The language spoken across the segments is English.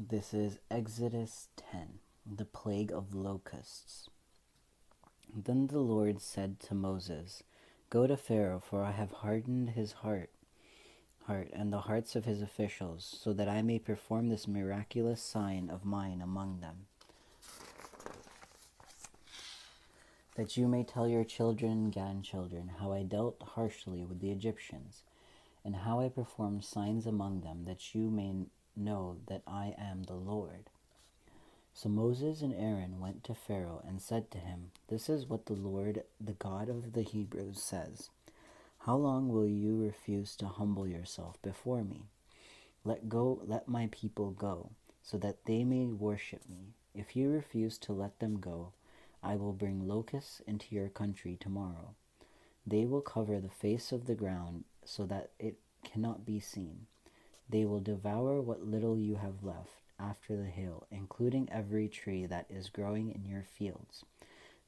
This is Exodus 10, the plague of locusts. Then the Lord said to Moses, "Go to Pharaoh, for I have hardened his heart and the hearts of his officials, so that I may perform this miraculous sign of mine among them, that you may tell your children and grandchildren how I dealt harshly with the Egyptians, and how I performed signs among them, that you may know that I am the Lord." So Moses and Aaron went to Pharaoh and said to him, "This is what the Lord, the God of the Hebrews, says. How long will you refuse to humble yourself before me? Let my people go, so that they may worship me. If you refuse to let them go, I will bring locusts into your country tomorrow. They will cover the face of the ground so that it cannot be seen. They will devour what little you have left after the hail, including every tree that is growing in your fields.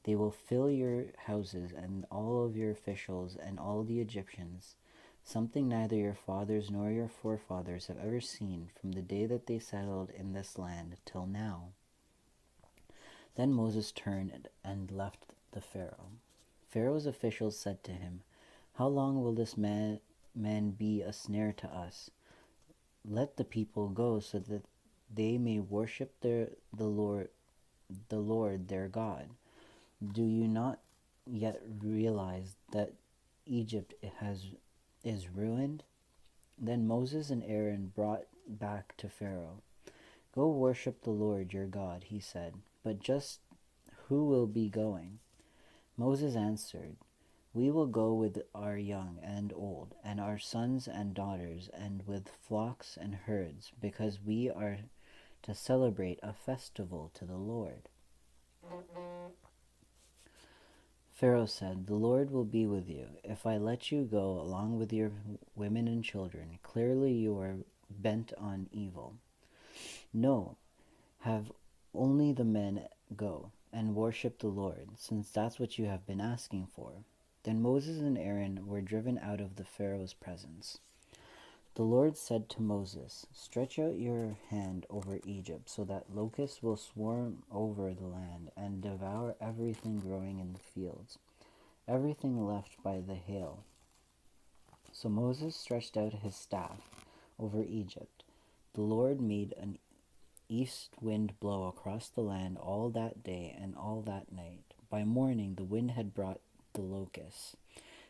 They will fill your houses and all of your officials and all the Egyptians, something neither your fathers nor your forefathers have ever seen from the day that they settled in this land till now." Then Moses turned and left the Pharaoh. Pharaoh's officials said to him, "How long will this man be a snare to us? Let the people go, so that they may worship the Lord their God. Do you not yet realize that Egypt is ruined?" Then Moses and Aaron brought back to Pharaoh. "Go worship the Lord your God," he said. "But just who will be going?" Moses answered, "We will go with our young and old, and our sons and daughters, and with flocks and herds, because we are to celebrate a festival to the Lord." Pharaoh said, "The Lord will be with you. If I let you go along with your women and children, clearly you are bent on evil. No, have only the men go and worship the Lord, since that's what you have been asking for." Then Moses and Aaron were driven out of the Pharaoh's presence. The Lord said to Moses, "Stretch out your hand over Egypt, so that locusts will swarm over the land and devour everything growing in the fields, everything left by the hail." So Moses stretched out his staff over Egypt. The Lord made an east wind blow across the land all that day and all that night. By morning the wind had brought the locusts.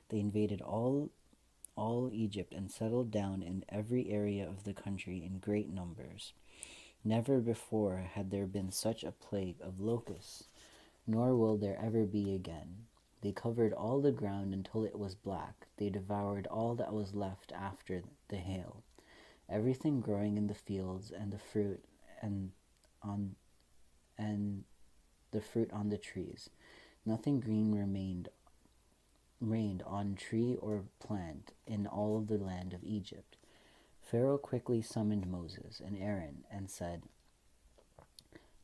They invaded all Egypt and settled down in every area of the country in great numbers. Never before had there been such a plague of locusts, nor will there ever be again. They covered all the ground until it was black. They devoured all that was left after the hail, everything growing in the fields and the fruit on the trees. Nothing green rained on tree or plant in all the land of Egypt. Pharaoh quickly summoned Moses and Aaron and said,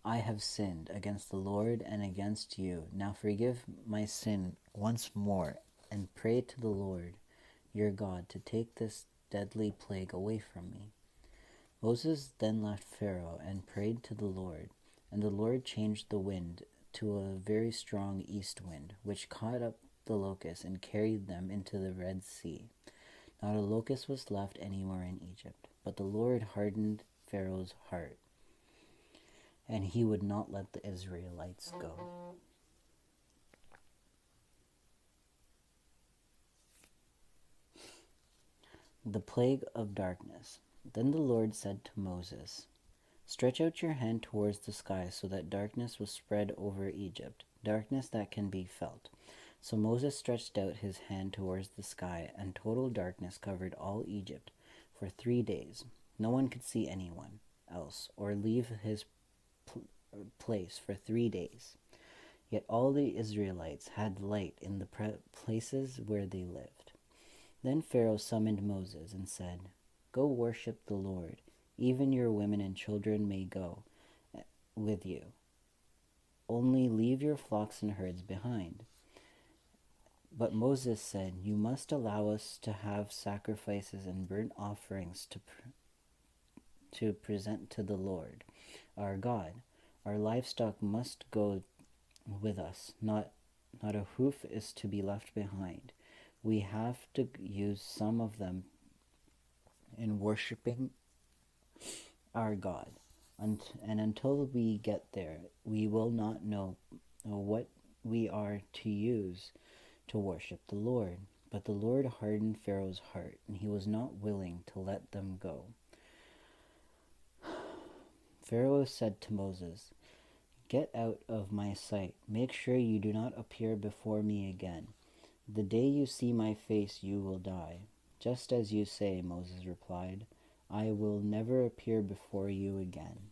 "I have sinned against the Lord and against you. Now forgive my sin once more, and pray to the Lord your God to take this deadly plague away from me." Moses then left Pharaoh and prayed to the Lord, and the Lord changed the wind to a very strong east wind, which caught up the locusts and carried them into the Red Sea. Not a locust was left anywhere in Egypt, but the Lord hardened Pharaoh's heart, and he would not let the Israelites go. The plague of darkness. Then the Lord said to Moses, "Stretch out your hand towards the sky so that darkness was spread over Egypt, darkness that can be felt." So Moses stretched out his hand towards the sky, and total darkness covered all Egypt for 3 days. No one could see anyone else or leave his place for 3 days. Yet all the Israelites had light in the places where they lived. Then Pharaoh summoned Moses and said, "Go worship the Lord. Even your women and children may go with you. Only leave your flocks and herds behind." But Moses said, "You must allow us to have sacrifices and burnt offerings to present to the Lord our God. Our livestock must go with us, not a hoof is to be left behind. We have to use some of them in worshiping our God. And until we get there, we will not know what we are to use to worship the Lord. But the Lord hardened Pharaoh's heart, and he was not willing to let them go. Pharaoh said to Moses, "Get out of my sight. Make sure you do not appear before me again. The day you see my face, you will die." "Just as you say," Moses replied. "I will never appear before you again."